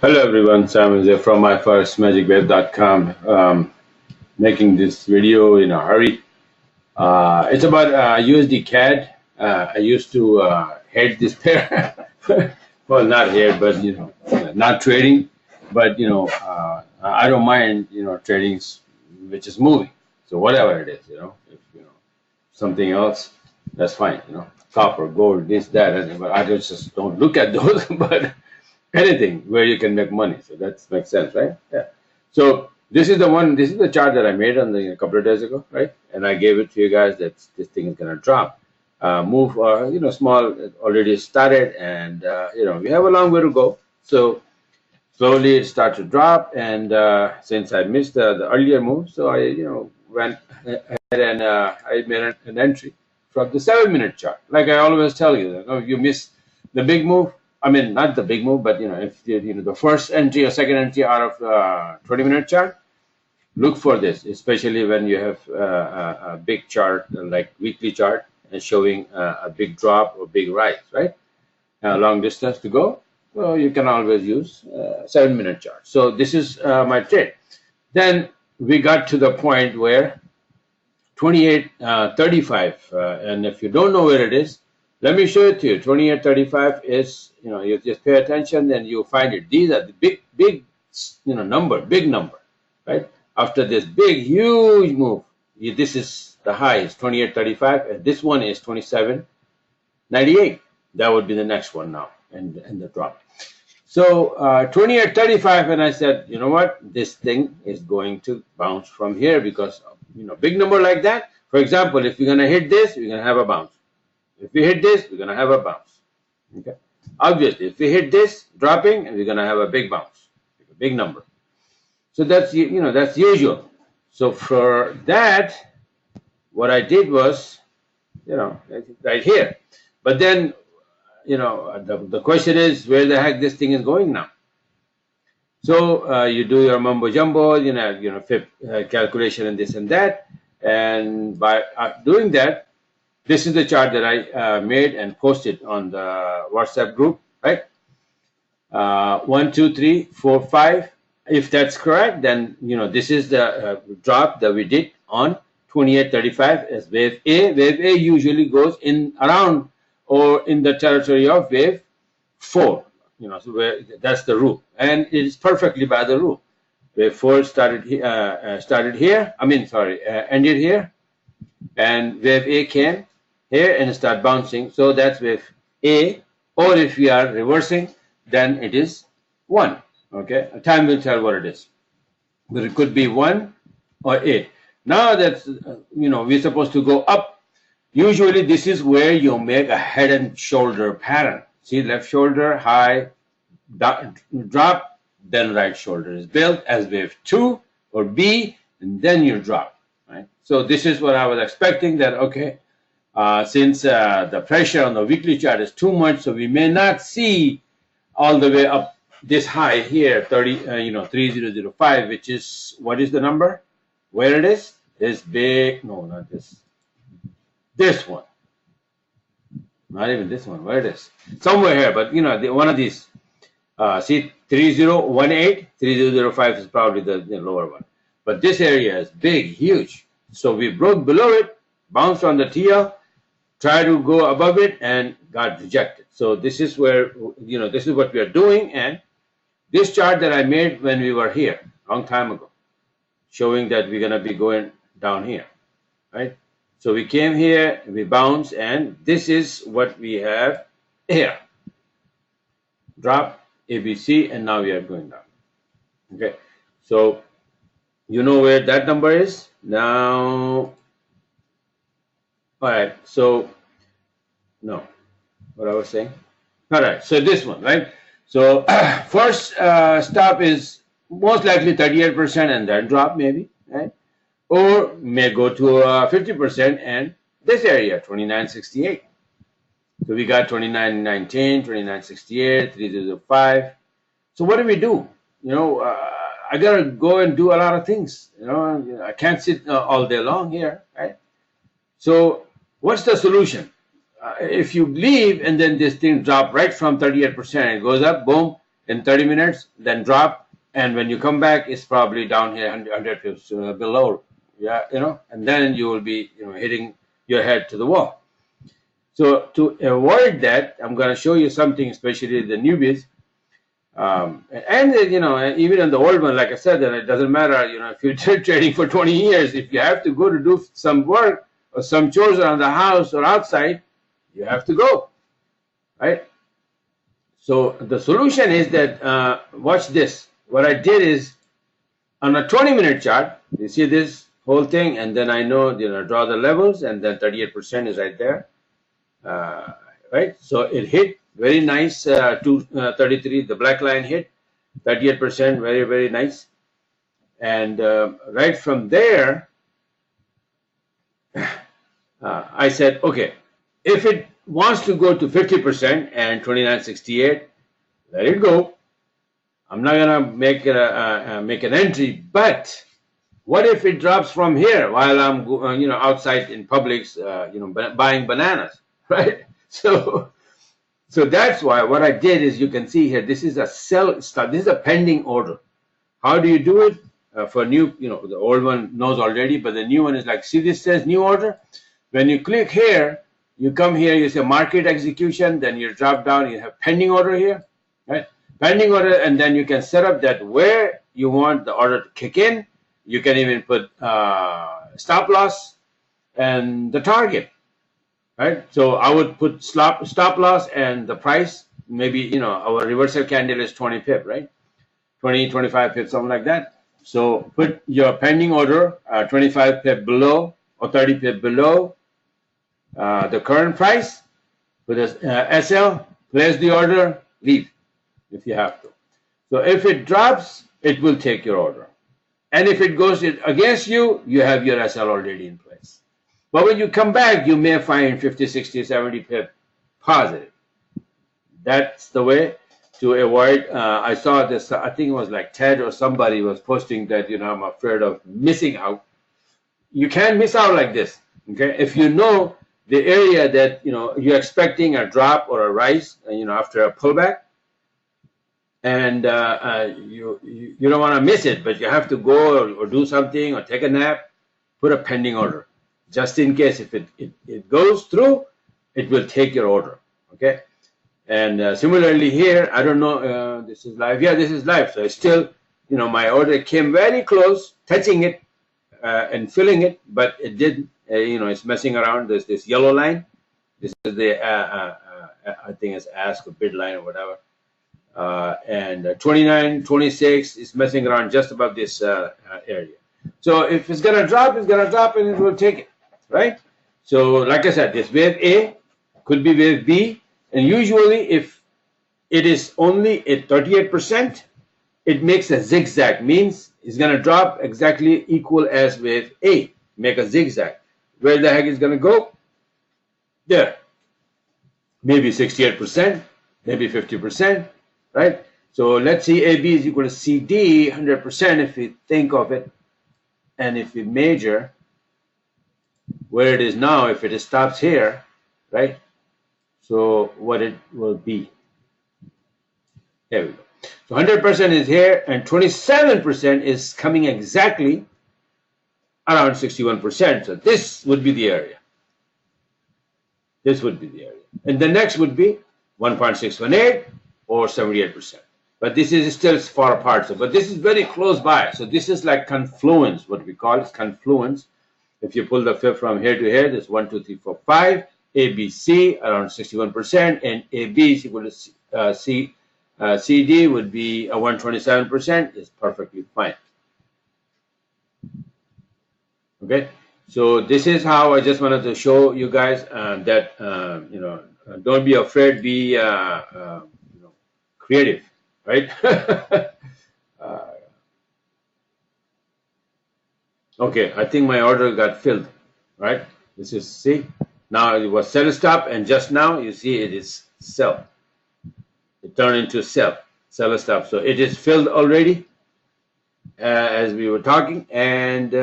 Hello everyone, Sam is from myfirstmagicweb.com. Making this video in a hurry. It's about USD CAD. I used to hate this pair. Well, not hate, but not trading. But I don't mind trading which is moving. So whatever it is, if something else, that's fine. Copper, gold, this, that, and but I just don't look at those. But anything where you can make money. So that makes sense, right? Yeah. So this is the one. This is the chart that I made on a couple of days ago, right? And I gave it to you guys that this thing is gonna drop, move, small. Already started, and we have a long way to go. So slowly it starts to drop, and since I missed the earlier move, so I went ahead and I made an entry from the 7-minute chart. Like I always tell you, if you miss the big move, I mean not the big move, but if the first entry or second entry out of 20-minute chart, look for this, especially when you have a big chart like weekly chart and showing a big drop or big rise, right? Long distance to go. Well, you can always use 7-minute chart. So this is my trade. Then we got to the point where 28.35, and if you don't know where it is, let me show it to you. 28.35 is, you just pay attention, then you find it. These are the big, big number, right? After this big, huge move, this is the high, is 28.35, and this one is 27.98. That would be the next one now, and the drop. So 28.35, and I said, you know what, this thing is going to bounce from here because big number like that. For example, if you're gonna hit this, you're gonna have a bounce. If we hit this, we're gonna have a bounce. Okay. Obviously, if we hit this dropping, and we're gonna have a big bounce, a big number. So that's that's usual. So for that, what I did was, right here. But then the question is where the heck this thing is going now. So you do your mumbo jumbo, FIP calculation and this and that, and by doing that, this is the chart that I made and posted on the WhatsApp group, right? 1, 2, 3, 4, 5. If that's correct, then this is the drop that we did on 28.35 as wave A. Wave A usually goes in around or in the territory of wave 4, so that's the rule, and it is perfectly by the rule. Wave 4 started here. I mean, sorry, ended here, and wave A came here and start bouncing. So that's wave A, or if we are reversing, then it is 1. Okay, time will tell what it is, but it could be 1 or A. Now that we're supposed to go up. Usually this is where you make a head and shoulder pattern. See, left shoulder high, drop, then right shoulder is built as wave 2 or B, and then you drop, right? So this is what I was expecting, that okay, since the pressure on the weekly chart is too much, so we may not see all the way up this high here, 3005, which is, what is the number? Where it is? This big, no, not this. This one, not even this one. Where it is? Somewhere here, but one of these. See, 3018, 3005 is probably the lower one. But this area is big, huge. So we broke below it, bounced on the TL, tried to go above it, and got rejected. So this is where this is what we are doing. And this chart that I made when we were here a long time ago, showing that we're gonna be going down here, right? So we came here, we bounced, and this is what we have here. Drop, ABC, and now we are going down. Okay, so you know where that number is now. All right, so no, what I was saying. All right, so this one, right? So first stop is most likely 38%, and then drop maybe, right? Or may go to 50%, and this area 2968. So we got 2919, 2968, 3005. So what do we do? I gotta go and do a lot of things. I can't sit all day long here, right? So what's the solution? If you leave and then this thing drop right from 38%, it goes up, boom, in 30 minutes, then drop, and when you come back, it's probably down here 100 pips below. Yeah, and then you will be hitting your head to the wall. So to avoid that, I'm going to show you something, especially the newbies. And even in the old one, like I said, that it doesn't matter, if you're trading for 20 years, if you have to go to do some work or some chores around the house or outside, you have to go, right? So the solution is that, watch this. What I did is, on a 20-minute chart, you see this whole thing, and then I know, draw the levels, and then 38% is right there, right? So it hit very nice, 233, the black line hit, 38%, very, very nice. And right from there, I said, okay, if it wants to go to 50% and 29.68, let it go. I'm not gonna make it make an entry, but what if it drops from here while I'm outside in Publix, buying bananas, right? So that's why what I did is, you can see here, this is a sell stop. This is a pending order. How do you do it? For new, the old one knows already, but the new one is like, see, this says new order. When you click here, you come here, you say market execution, then you drop down, you have pending order here, right? Pending order, and then you can set up that where you want the order to kick in. You can even put stop loss and the target, right? So I would put stop loss and the price. Maybe, our reversal candle is 20 pip, right? 20, 25 pip, something like that. So put your pending order 25 pip below or 30 pip below the current price. Put a SL, place the order, leave if you have to. So if it drops, it will take your order. And if it goes against you, you have your SL already in place. But when you come back, you may find 50, 60, 70 pip positive. That's the way to avoid. I saw this, I think it was like Ted or somebody was posting that, I'm afraid of missing out. You can't miss out like this, okay? If you know the area that, you're expecting a drop or a rise, after a pullback, and you don't want to miss it, but you have to go or do something or take a nap, put a pending order. Just in case, if it goes through, it will take your order, okay? And similarly here, I don't know, this is live. Yeah, this is live. So it's still, my order came very close, touching it and filling it, but it didn't, it's messing around. There's this yellow line. This is the, I think it's ask or bid line or whatever. And 29, 26 is messing around just above this area. So if it's going to drop, it's going to drop and it will take it, right? So like I said, this wave A could be wave B. And usually if it is only at 38%, it makes a zigzag, means it's going to drop exactly equal as wave A, make a zigzag. Where the heck is going to go? There. Maybe 68%, maybe 50%. Right? So let's see, AB is equal to CD, 100% if we think of it. And if we measure where it is now, if it stops here, right? So what it will be. There we go. So 100% is here, and 27% is coming exactly around 61%. So this would be the area. This would be the area. And the next would be 1.618. Or 78%, but this is still far apart. So, but this is very close by. So this is like confluence, what we call it, confluence. If you pull the fib from here to here, there's 1, 2, 3, 4, 5. ABC around 61%, and AB is equal to CD would be 127%. Is perfectly fine. Okay, so this is how I just wanted to show you guys that don't be afraid, be creative, right? Okay, I think my order got filled, right? This is, see, now it was sell stop, and just now you see it is sell. It turned into sell stop. So it is filled already, as we were talking, and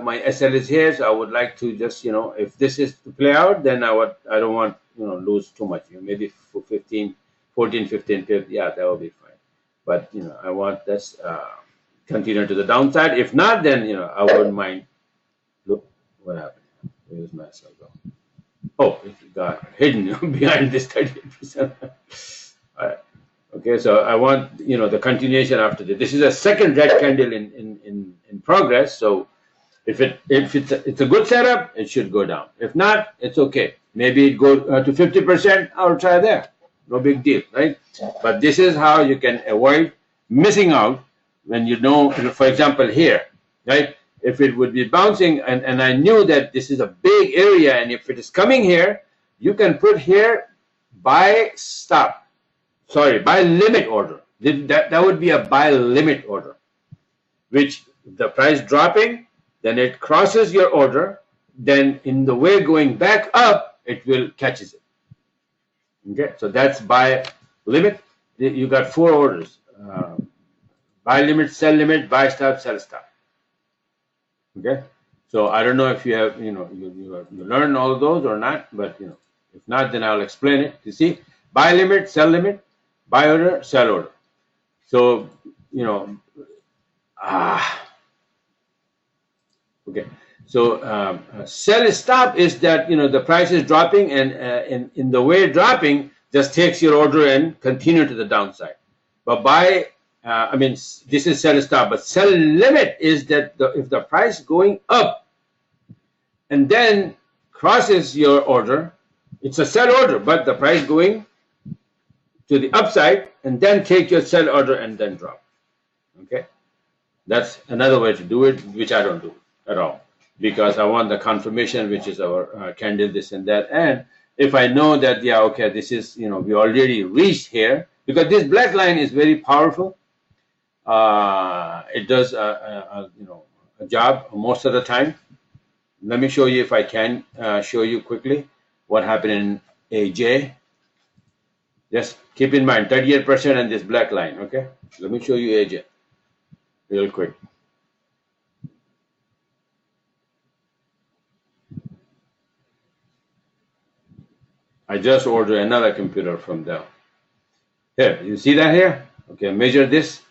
my SL is here. So I would like to just, if this is to play out, then I don't want, lose too much. Maybe 14, 15 pips. Yeah, that will be fine. but I want this continue to the downside. If not, then I wouldn't mind. Look what happened. Where's my cell go? Oh, it got hidden behind this 38%. All right. Okay, so I want the continuation after this. This is a second red candle in progress. So if it's a good setup, it should go down. If not, it's okay. Maybe it go to 50%. I'll try there. No big deal, right? But this is how you can avoid missing out when for example, here, right? If it would be bouncing, and I knew that this is a big area, and if it is coming here, you can put here buy stop. Sorry, buy limit order. That would be a buy limit order, which the price dropping, then it crosses your order, then in the way going back up, it will catches it. Okay, so that's buy limit. You got 4 orders: buy limit, sell limit, buy stop, sell stop. Okay, so I don't know if you have you learn all of those or not, but if not, then I'll explain it. You see, buy limit, sell limit, buy order, sell order. So okay. So sell stop is that the price is dropping, and in the way dropping, just takes your order and continue to the downside. But buy, I mean, this is sell stop. But sell limit is that if the price going up and then crosses your order, it's a sell order, but the price going to the upside, and then take your sell order and then drop. Okay, that's another way to do it, which I don't do at all, because I want the confirmation, which is our candle, this and that. And if I know that, yeah, okay, this is, we already reached here, because this black line is very powerful. It does, a job most of the time. Let me show you, if I can show you quickly what happened in AJ. Just keep in mind 38% and this black line. Okay, let me show you AJ real quick. I just ordered another computer from Dell. Here, you see that here? Okay, measure this.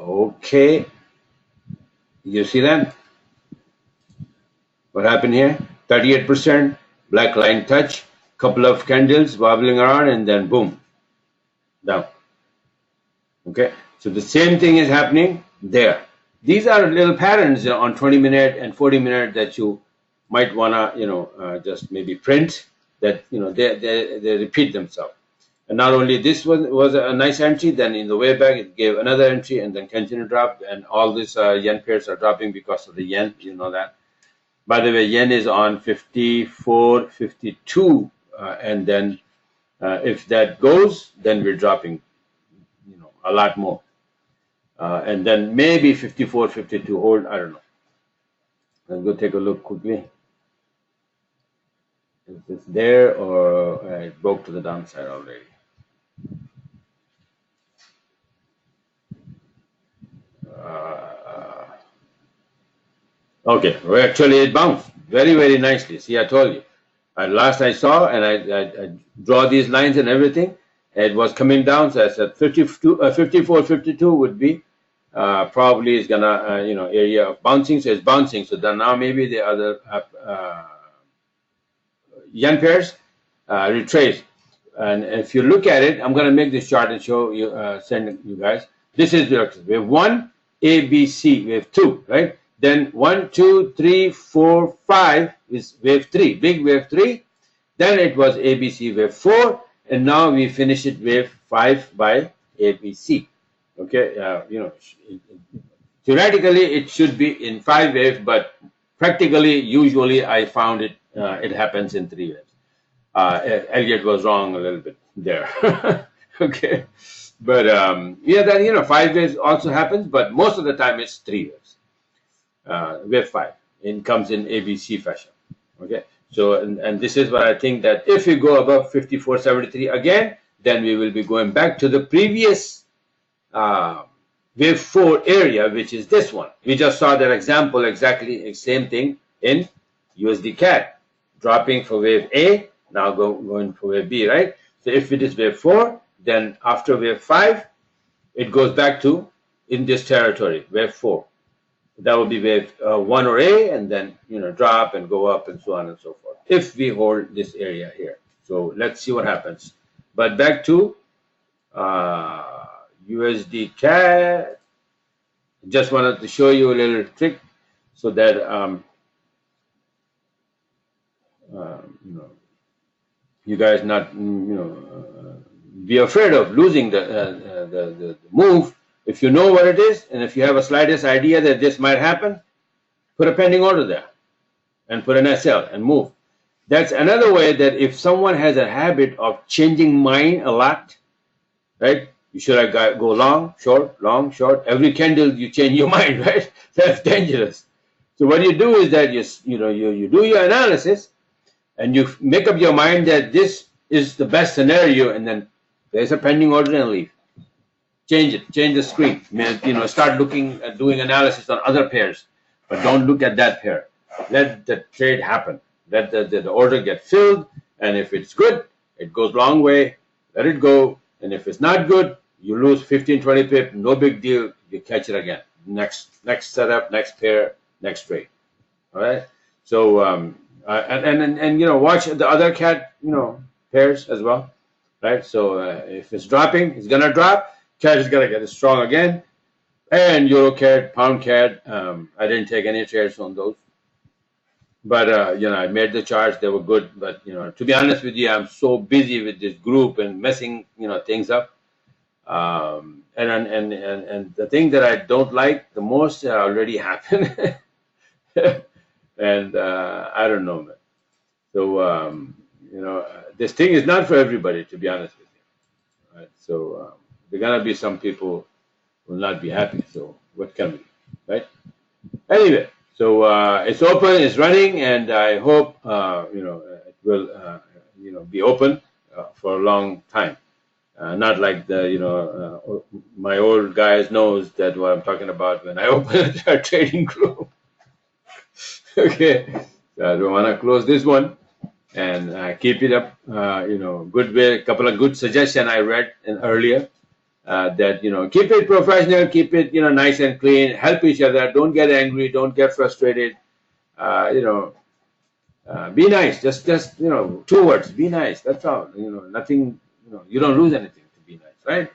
Okay, you see that? What happened here? 38%, black line touch, couple of candles wobbling around, and then boom, down. Okay, so the same thing is happening there. These are little patterns on 20-minute and 40-minute that you might wanna, just maybe print, that they repeat themselves. And not only this was a nice entry, then in the way back it gave another entry, and then continued drop, and all these yen pairs are dropping because of the yen. You know that. By the way, yen is on 54.52, and then if that goes, then we're dropping, a lot more, and then maybe 54.52 hold. I don't know. Let's go take a look quickly. Is this there, or it broke to the downside already? Okay, well, actually it bounced very, very nicely. See, I told you. At last I saw, and I draw these lines and everything. It was coming down, so I said 54.52 would be probably is gonna area of bouncing. So it's bouncing. So then now maybe the other yen pairs retrace. And if you look at it, I'm gonna make this chart and show you, send you guys. This is wave 1, A, B, C, wave 2, right? Then 1, 2, 3, 4, 5 is wave 3, big wave 3. Then it was ABC wave 4, and now we finish it wave 5 by ABC. Okay, theoretically it should be in 5 waves, but practically, usually I found it it happens in 3 waves. Elliot was wrong a little bit there. Okay, but yeah, then 5 waves also happens, but most of the time it's 3 waves. Wave 5 comes in ABC fashion. Okay, so and this is what I think, that if we go above 54.73 again, then we will be going back to the previous wave 4 area, which is this one. We just saw that example, exactly the same thing in USD CAD, dropping for wave A, now going for wave B, right? So if it is wave 4, then after wave 5, it goes back to in this territory, wave 4. That will be wave 1 or A, and then drop and go up and so on and so forth. If we hold this area here, so let's see what happens. But back to USD CAD. Just wanted to show you a little trick so that you guys not be afraid of losing the move. If you know what it is, and if you have a slightest idea that this might happen, put a pending order there and put an SL and move. That's another way that if someone has a habit of changing mind a lot, right? You should go long, short. Every candle you change your mind, right? That's dangerous. So what you do is that you do your analysis and you make up your mind that this is the best scenario, and then there's a pending order and leave. Change it, change the screen. Start looking at doing analysis on other pairs, but don't look at that pair. Let the trade happen. Let the order get filled, and if it's good, it goes long way. Let it go, and if it's not good, you lose 15, 20 pip. No big deal. You catch it again. Next setup, next pair, next trade. All right. So and watch the other cat pairs as well, right? So if it's dropping, it's gonna drop. CAD is gonna get strong again, and Euro CAD, Pound CAD. I didn't take any trades on those, but I made the charts. They were good, but to be honest with you, I'm so busy with this group and messing things up. And the thing that I don't like the most already happened, and I don't know, man. So this thing is not for everybody, to be honest with you. Right? So there are gonna be some people who will not be happy. So what can we do, right? Anyway, so it's open, it's running, and I hope it will be open for a long time. Not like my old guys knows that what I'm talking about when I open a trading group. Okay, so I don't want to close this one and keep it up. Good way. A couple of good suggestions I read earlier. That keep it professional, keep it nice and clean, help each other, don't get angry, don't get frustrated, be nice, just 2 words, be nice, that's all. Nothing, you don't lose anything to be nice, right?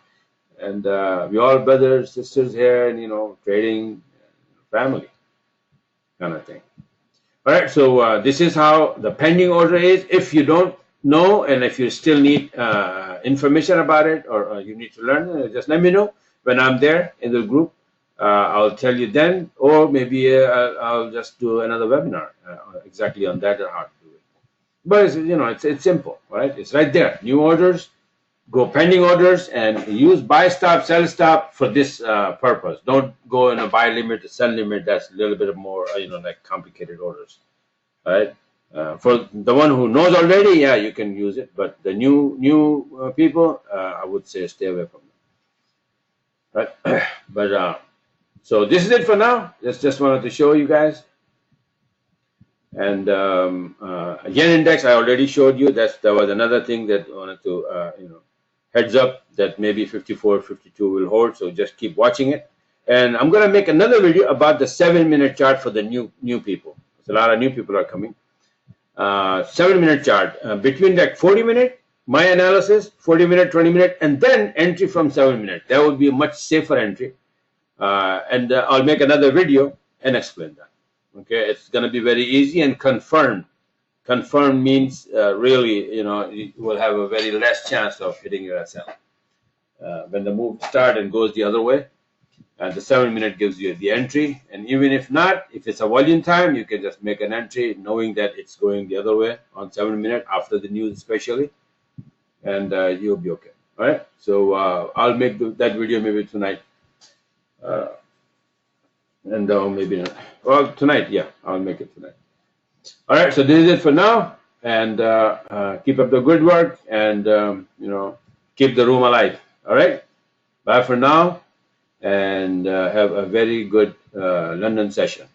And we all brothers, sisters here, and trading, family kind of thing. All right, so this is how the pending order is. If you don't know, and if you still need information about it, or you need to learn, just let me know when I'm there in the group. I'll tell you then, or maybe I'll just do another webinar exactly on that or how to do it. But it's simple, right? It's right there. New orders, go pending orders, and use buy stop, sell stop for this purpose. Don't go in a buy limit, a sell limit. That's a little bit more, like complicated orders, right? For the one who knows already, yeah, you can use it. But the new people, I would say stay away from them. Right? But so this is it for now. Just wanted to show you guys. And yen index, I already showed you. That was another thing that I wanted to heads up that maybe 54, 52 will hold. So just keep watching it. And I'm gonna make another video about the 7-minute chart for the new people. There's a lot of new people are coming. 7-minute chart between that 40-minute, my analysis, 40-minute, 20-minute, and then entry from 7-minute. That would be a much safer entry. And I'll make another video and explain that. Okay, it's going to be very easy and confirmed. Confirmed means really, you will have a very less chance of hitting your SL. When the move starts and goes the other way, the 7-minute gives you the entry. And even if not, if it's a volume time, you can just make an entry knowing that it's going the other way on 7-minute after the news especially. And you'll be okay. All right, so I'll make that video maybe tonight. And maybe not. Well, tonight, yeah, I'll make it tonight. All right, so this is it for now. And keep up the good work, and keep the room alive. All right, bye for now, and have a very good London session.